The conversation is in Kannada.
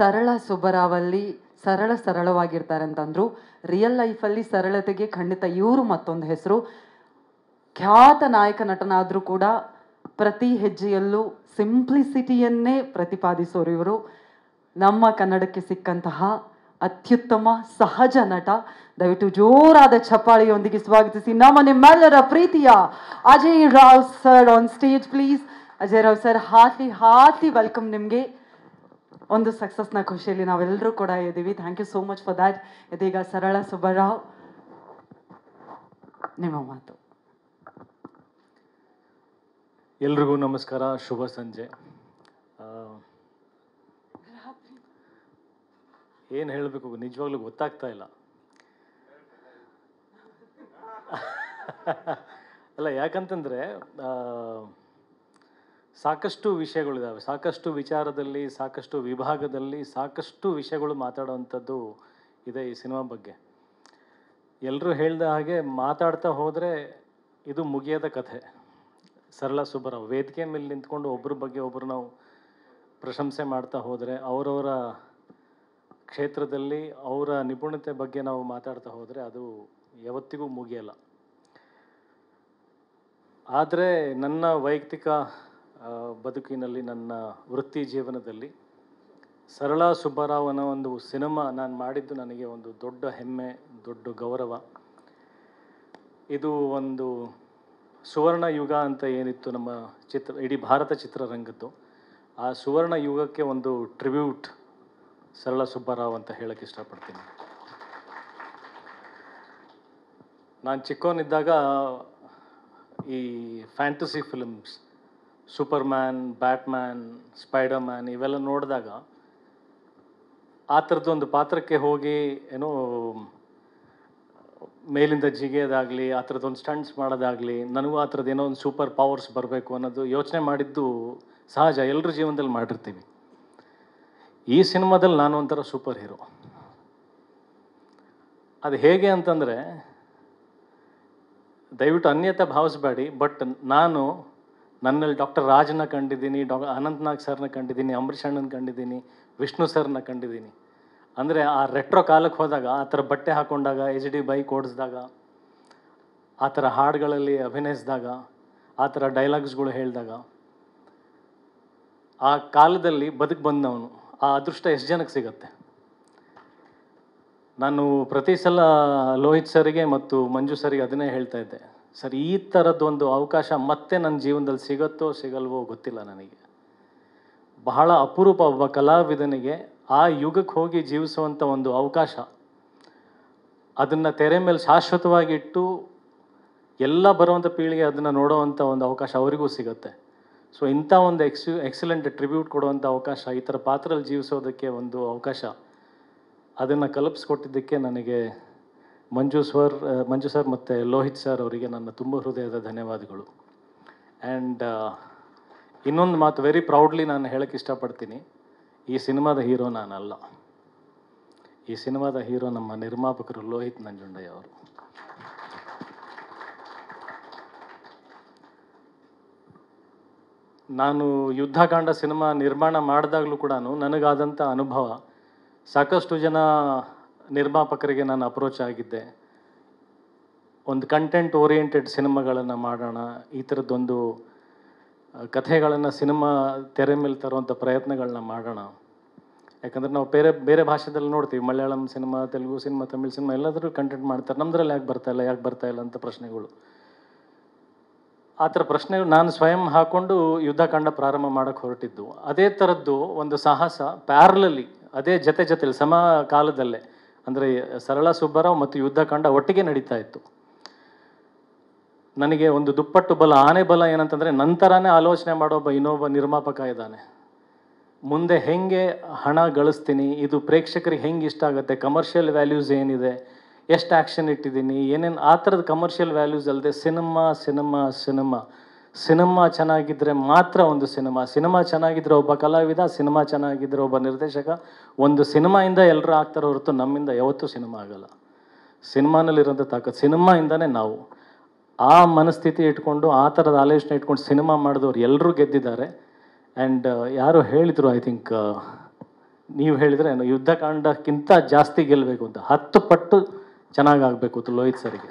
ಸರಳ ಸುಬ್ಬರಾವಲ್ಲಿ ಸರಳವಾಗಿರ್ತಾರೆ ಅಂತಂದ್ರು. ರಿಯಲ್ ಲೈಫಲ್ಲಿ ಸರಳತೆಗೆ ಖಂಡಿತ ಇವರು ಮತ್ತೊಂದು ಹೆಸರು. ಖ್ಯಾತ ನಾಯಕ ನಟನಾದರೂ ಕೂಡ ಪ್ರತಿ ಹೆಜ್ಜೆಯಲ್ಲೂ ಸಿಂಪ್ಲಿಸಿಟಿಯನ್ನೇ ಪ್ರತಿಪಾದಿಸೋರು ಇವರು. ನಮ್ಮ ಕನ್ನಡಕ್ಕೆ ಸಿಕ್ಕಂತಹ ಅತ್ಯುತ್ತಮ ಸಹಜ ನಟ. ದಯವಿಟ್ಟು ಜೋರಾದ ಚಪ್ಪಾಳೆಯೊಂದಿಗೆ ಸ್ವಾಗತಿಸಿ ನಮ್ಮ ನಿಮ್ಮೆಲ್ಲರ ಪ್ರೀತಿಯ Ajay Rao sir on stage please. Ajay Rao sir, heartly welcome ನಿಮಗೆ. ಒಂದು ಸಕ್ಸಸ್ನ ಖುಷಿಯಲ್ಲಿ ನಾವೆಲ್ಲರೂ ಕೂಡ ಇದ್ದೀವಿ. Thank you so much for that. ಇದೀಗ ಸರಳ ಸುಬ್ಬರಾವ್, ನಿಮ್ಮ ಮಾತು. ಎಲ್ರಿಗೂ ನಮಸ್ಕಾರ, ಶುಭ ಸಂಜೆ. ಏನು ಹೇಳಬೇಕು ನಿಜವಾಗ್ಲೂ ಗೊತ್ತಾಗ್ತಾ ಇಲ್ಲ. ಅಲ್ಲ, ಯಾಕಂತಂದರೆ ಸಾಕಷ್ಟು ವಿಷಯಗಳಿದ್ದಾವೆ, ಸಾಕಷ್ಟು ವಿಚಾರದಲ್ಲಿ, ಸಾಕಷ್ಟು ವಿಭಾಗದಲ್ಲಿ ಸಾಕಷ್ಟು ವಿಷಯಗಳು ಮಾತಾಡೋವಂಥದ್ದು ಇದೆ ಈ ಸಿನಿಮಾ ಬಗ್ಗೆ. ಎಲ್ಲರೂ ಹೇಳ್ದ ಹಾಗೆ ಮಾತಾಡ್ತಾ ಹೋದರೆ ಇದು ಮುಗಿಯದ ಕಥೆ. ಸರಳ ಸುಬ್ಬರಾವ್ ವೇದಿಕೆ ಮೇಲೆ ನಿಂತ್ಕೊಂಡು ಒಬ್ಬರ ಬಗ್ಗೆ ಒಬ್ಬರು ನಾವು ಪ್ರಶಂಸೆ ಮಾಡ್ತಾ ಹೋದರೆ, ಅವರವರ ಕ್ಷೇತ್ರದಲ್ಲಿ ಅವರ ನಿಪುಣತೆ ಬಗ್ಗೆ ನಾವು ಮಾತಾಡ್ತಾ ಹೋದರೆ ಅದು ಯಾವತ್ತಿಗೂ ಮುಗಿಯಲ್ಲ. ಆದರೆ ನನ್ನ ವೈಯಕ್ತಿಕ ಬದುಕಿನಲ್ಲಿ, ನನ್ನ ವೃತ್ತಿ ಜೀವನದಲ್ಲಿ ಸರಳ ಸುಬ್ಬರಾವ್ ಅನ್ನೋ ಒಂದು ಸಿನಿಮಾ ನಾನು ಮಾಡಿದ್ದು ನನಗೆ ಒಂದು ದೊಡ್ಡ ಹೆಮ್ಮೆ, ದೊಡ್ಡ ಗೌರವ. ಇದು ಒಂದು ಸುವರ್ಣ ಯುಗ ಅಂತ ಏನಿತ್ತು ನಮ್ಮ ಇಡೀ ಭಾರತ ಚಿತ್ರರಂಗದ್ದು, ಆ ಸುವರ್ಣ ಯುಗಕ್ಕೆ ಒಂದು ಟ್ರಿಬ್ಯೂಟ್ ಸರಳ ಸುಬ್ಬರಾವ್ ಅಂತ ಹೇಳಕ್ಕೆ ಇಷ್ಟಪಡ್ತೀನಿ. ನಾನು ಚಿಕ್ಕವನಿದ್ದಾಗ ಈ fantasy films, Superman, Batman, Spiderman ಇವೆಲ್ಲ ನೋಡಿದಾಗ ಆ ಥರದ್ದೊಂದು ಪಾತ್ರಕ್ಕೆ ಹೋಗಿ ಏನೋ ಮೇಲಿಂದ ಜಿಗಿಯೋದಾಗಲಿ, ಆ ಥರದ್ದೊಂದು ಸ್ಟಂಟ್ಸ್ ಮಾಡೋದಾಗಲಿ, ನನಗೂ ಆ ಥರದ್ದು ಏನೋ ಒಂದು ಸೂಪರ್ ಪವರ್ಸ್ ಬರಬೇಕು ಅನ್ನೋದು ಯೋಚನೆ ಮಾಡಿದ್ದು ಸಹಜ, ಎಲ್ಲರ ಜೀವನದಲ್ಲಿ ಮಾಡಿರ್ತೀವಿ. ಈ ಸಿನಿಮಾದಲ್ಲಿ ನಾನು ಒಂಥರ ಸೂಪರ್ ಹೀರೋ. ಅದು ಹೇಗೆ ಅಂತಂದರೆ, ದಯವಿಟ್ಟು ಅನ್ಯತೆ ಭಾವಿಸಬೇಡಿ, ಬಟ್ ನಾನು ನನ್ನಲ್ಲಿ ಡಾಕ್ಟರ್ ರಾಜನ ಕಂಡಿದ್ದೀನಿ, ಅನಂತ್ನಾಗ್ ಸರ್ನ ಕಂಡಿದ್ದೀನಿ, ಅಂಬರೀಷ್ ಅಣ್ಣನ ಕಂಡಿದ್ದೀನಿ, ವಿಷ್ಣು ಸರ್ನ ಕಂಡಿದ್ದೀನಿ. ಅಂದರೆ ಆ ರೆಟ್ರೋ ಕಾಲಕ್ಕೆ ಹೋದಾಗ, ಆ ಥರ ಬಟ್ಟೆ ಹಾಕ್ಕೊಂಡಾಗ, HD ಬೈಕ್ ಓಡಿಸಿದಾಗ, ಆ ಥರ ಹಾಡುಗಳಲ್ಲಿ ಅಭಿನಯಿಸಿದಾಗ, ಆ ಥರ ಡೈಲಾಗ್ಸ್ಗಳು ಹೇಳಿದಾಗ, ಆ ಕಾಲದಲ್ಲಿ ಬದುಕು ಬಂದವನು, ಆ ಅದೃಷ್ಟ ಎಷ್ಟು ಜನಕ್ಕೆ ಸಿಗತ್ತೆ. ನಾನು ಪ್ರತಿ ಸಲ ಲೋಹಿತ್ ಸರಿಗೆ ಮತ್ತು ಮಂಜು ಸರಿಗೆ ಅದನ್ನೇ ಹೇಳ್ತಾ ಇದ್ದೆ, ಸರ್ ಈ ಥರದ್ದೊಂದು ಅವಕಾಶ ಮತ್ತೆ ನನ್ನ ಜೀವನದಲ್ಲಿ ಸಿಗುತ್ತೋ ಸಿಗಲ್ವೋ ಗೊತ್ತಿಲ್ಲ ನನಗೆ. ಬಹಳ ಅಪರೂಪ ಒಬ್ಬ ಕಲಾವಿದನಿಗೆ ಆ ಯುಗಕ್ಕೆ ಹೋಗಿ ಜೀವಿಸುವಂಥ ಒಂದು ಅವಕಾಶ, ಅದನ್ನು ತೆರೆ ಮೇಲೆ ಶಾಶ್ವತವಾಗಿಟ್ಟು ಎಲ್ಲ ಬರುವಂಥ ಪೀಳಿಗೆ ಅದನ್ನು ನೋಡೋವಂಥ ಒಂದು ಅವಕಾಶ ಅವರಿಗೂ ಸಿಗುತ್ತೆ. ಸೊ ಇಂಥ ಒಂದು ಎಕ್ಸಲೆಂಟ್ ಟ್ರಿಬ್ಯೂಟ್ ಕೊಡುವಂಥ ಅವಕಾಶ, ಈ ಥರ ಪಾತ್ರದಲ್ಲಿ ಜೀವಿಸೋದಕ್ಕೆ ಒಂದು ಅವಕಾಶ, ಅದನ್ನು ಕಲ್ಪಿಸ್ಕೊಟ್ಟಿದ್ದಕ್ಕೆ ನನಗೆ ಮಂಜು ಸರ್ ಮತ್ತು ಲೋಹಿತ್ ಸರ್ ಅವರಿಗೆ ನನ್ನ ತುಂಬ ಹೃದಯದ ಧನ್ಯವಾದಗಳು. ಆ್ಯಂಡ್ ಇನ್ನೊಂದು ಮಾತು ವೆರಿ ಪ್ರೌಡ್ಲಿ ನಾನು ಹೇಳೋಕ್ಕೆ ಇಷ್ಟಪಡ್ತೀನಿ, ಈ ಸಿನಿಮಾದ ಹೀರೋ ನಾನಲ್ಲ. ಈ ಸಿನಿಮಾದ ಹೀರೋ ನಮ್ಮ ನಿರ್ಮಾಪಕರು ಲೋಹಿತ್ ನಂಜುಂಡಯ್ಯ ಅವರು. ನಾನು ಯುದ್ಧಕಾಂಡ ಸಿನಿಮಾ ನಿರ್ಮಾಣ ಮಾಡಿದಾಗಲೂ ಕೂಡ ನನಗಾದಂಥ ಅನುಭವ, ಸಾಕಷ್ಟು ಜನ ನಿರ್ಮಾಪಕರಿಗೆ ನಾನು ಅಪ್ರೋಚ್ ಆಗಿದ್ದೆ, ಒಂದು ಕಂಟೆಂಟ್ ಓರಿಯೆಂಟೆಡ್ ಸಿನಿಮಾಗಳನ್ನು ಮಾಡೋಣ, ಈ ಥರದ್ದೊಂದು ಕಥೆಗಳನ್ನು ಸಿನಿಮಾ ತೆರೆ ಮೇಲೆ ತರುವಂಥ ಪ್ರಯತ್ನಗಳನ್ನ ಮಾಡೋಣ. ಯಾಕಂದರೆ ನಾವು ಬೇರೆ ಭಾಷೆದಲ್ಲಿ ನೋಡ್ತೀವಿ, Malayalam cinema, Telugu cinema, Tamil cinema ಎಲ್ಲದರೂ ಕಂಟೆಂಟ್ ಮಾಡ್ತಾರೆ, ನಮ್ಮದ್ರಲ್ಲಿ ಯಾಕೆ ಬರ್ತಾ ಇಲ್ಲ ಅಂತ ಪ್ರಶ್ನೆಗಳು. ಆ ಥರ ಪ್ರಶ್ನೆಗಳು ನಾನು ಸ್ವಯಂ ಹಾಕ್ಕೊಂಡು ಯುದ್ಧಕಾಂಡ ಪ್ರಾರಂಭ ಮಾಡೋಕ್ಕೆ ಹೊರಟಿದ್ದು. ಅದೇ ಥರದ್ದು ಒಂದು ಸಾಹಸ ಪ್ಯಾರಲಲ್ಲಿ, ಅದೇ ಜೊತೆಲಿ ಸಮ ಕಾಲದಲ್ಲೇ, ಅಂದರೆ ಸರಳ ಸುಬ್ಬರಾವ್ ಮತ್ತು ಯುದ್ಧಕಾಂಡ ಒಟ್ಟಿಗೆ ನಡೀತಾ ಇತ್ತು. ನನಗೆ ಒಂದು ದುಪ್ಪಟ್ಟು ಬಲ, ಆನೆ ಬಲ ಏನಂತಂದರೆ, ನಂತರನೇ ಆಲೋಚನೆ ಮಾಡೋ ಇನ್ನೊಬ್ಬ ನಿರ್ಮಾಪಕ ಇದ್ದಾನೆ. ಮುಂದೆ ಹೆಂಗೆ ಹಣ ಗಳಿಸ್ತೀನಿ, ಇದು ಪ್ರೇಕ್ಷಕರಿಗೆ ಹೆಂಗೆ ಇಷ್ಟ ಆಗುತ್ತೆ, ಕಮರ್ಷಿಯಲ್ ವ್ಯಾಲ್ಯೂಸ್ ಏನಿದೆ, ಎಷ್ಟು ಆ್ಯಕ್ಷನ್ ಇಟ್ಟಿದ್ದೀನಿ, ಏನೇನು ಆ ಥರದ ಕಮರ್ಷಿಯಲ್ ವ್ಯಾಲ್ಯೂಸ್ ಅಲ್ಲದೆ ಸಿನಿಮಾ ಚೆನ್ನಾಗಿದ್ದರೆ ಮಾತ್ರ ಒಂದು ಸಿನಿಮಾ ಚೆನ್ನಾಗಿದ್ದರೆ ಒಬ್ಬ ಕಲಾವಿದ, ಸಿನಿಮಾ ಚೆನ್ನಾಗಿದ್ದರೆ ಒಬ್ಬ ನಿರ್ದೇಶಕ, ಒಂದು ಸಿನಿಮಾಯಿಂದ ಎಲ್ಲರೂ ಆಗ್ತಾರೋ ಹೊರತು ನಮ್ಮಿಂದ ಯಾವತ್ತೂ ಸಿನಿಮಾ ಆಗಲ್ಲ. ಸಿನಿಮಾನಲ್ಲಿರೋಂಥ ತಾಕತ್ತು ಸಿನಿಮಾಯಿಂದನೇ ನಾವು. ಆ ಮನಸ್ಥಿತಿ ಇಟ್ಕೊಂಡು, ಆ ಥರದ ಆಲೋಚನೆ ಇಟ್ಕೊಂಡು ಸಿನಿಮಾ ಮಾಡಿದವ್ರು ಎಲ್ಲರೂ ಗೆದ್ದಿದ್ದಾರೆ. ಆ್ಯಂಡ್ ಯಾರೋ ಹೇಳಿದರು, ಐ ಥಿಂಕ್ ನೀವು ಹೇಳಿದರೆ ಯುದ್ಧಕಾಂಡಕ್ಕಿಂತ ಜಾಸ್ತಿ ಗೆಲ್ಲಬೇಕು ಅಂತ 10 ಪಟ್ಟು ಚೆನ್ನಾಗಾಗಬೇಕು ಲೋಹಿತ್ ಸರಿಗೆ.